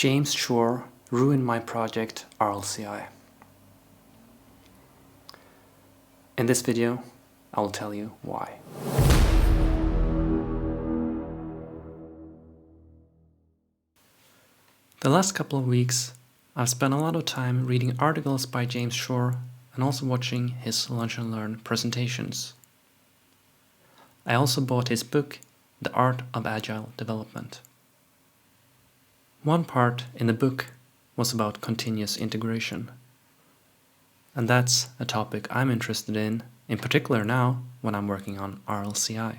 James Shore ruined my project RLCI. In this video, I will tell you why. The last couple of weeks, I've spent a lot of time reading articles by James Shore and also watching his Lunch and Learn presentations. I also bought his book, The Art of Agile Development. One part in the book was about continuous integration. And that's a topic I'm interested in particular now when I'm working on RLCI.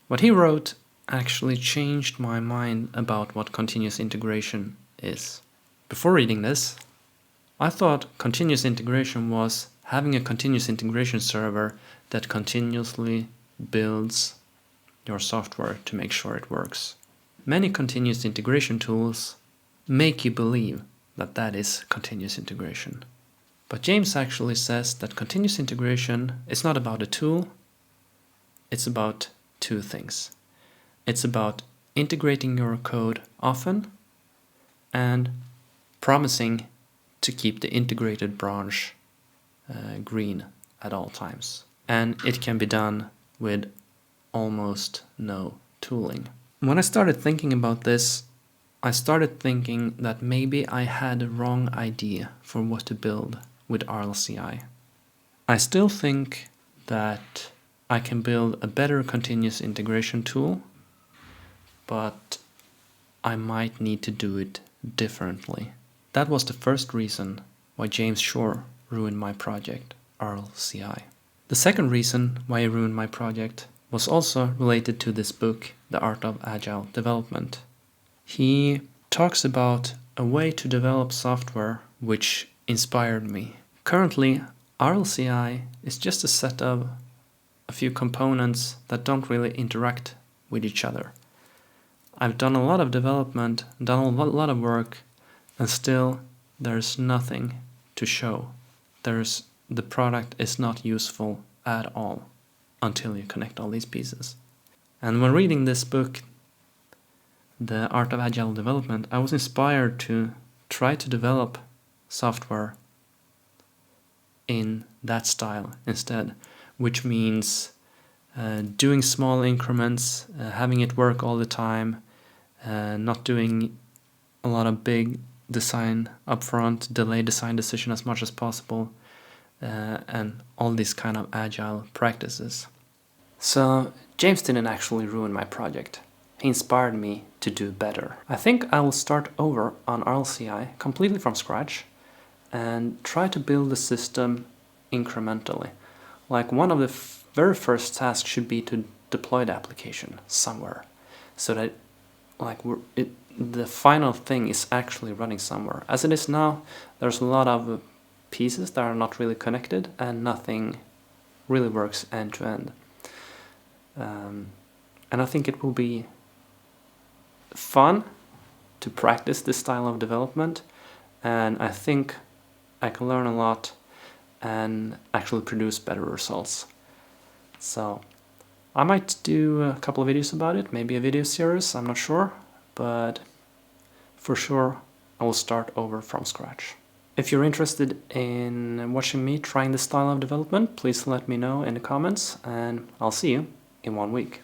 What he wrote actually changed my mind about what continuous integration is. Before reading this, I thought continuous integration was having a continuous integration server that continuously builds your software to make sure it works. Many continuous integration tools make you believe that that is continuous integration. But James actually says that continuous integration is not about a tool, it's about two things. It's about integrating your code often and promising to keep the integrated branch green at all times. And it can be done with almost no tooling. When I started thinking about this, I started thinking that maybe I had a wrong idea for what to build with RLCI. I still think that I can build a better continuous integration tool, but I might need to do it differently. That was the first reason why James Shore ruined my project, RLCI. The second reason why he ruined my project was also related to this book, The Art of Agile Development. He talks about a way to develop software which inspired me. Currently, RLCI is just a set of a few components that don't really interact with each other. I've done a lot of development, done a lot of work, and still there's nothing to show. The product is not useful at all until you connect all these pieces. And when reading this book, The Art of Agile Development, I was inspired to try to develop software in that style instead, which means doing small increments, having it work all the time, not doing a lot of big design upfront, delay design decision as much as possible, and all these kind of agile practices. So James didn't actually ruin my project. He inspired me to do better. I think I will start over on RLCI completely from scratch and try to build the system incrementally. Like one of the very first tasks should be to deploy the application somewhere so that the final thing is actually running somewhere. As it is now, there's a lot of pieces that are not really connected and nothing really works end to end. And I think it will be fun to practice this style of development, and I think I can learn a lot and actually produce better results. So I might do a couple of videos about it, maybe a video series, I'm not sure, but for sure I will start over from scratch. If you're interested in watching me trying this style of development, please let me know in the comments, and I'll see you in 1 week.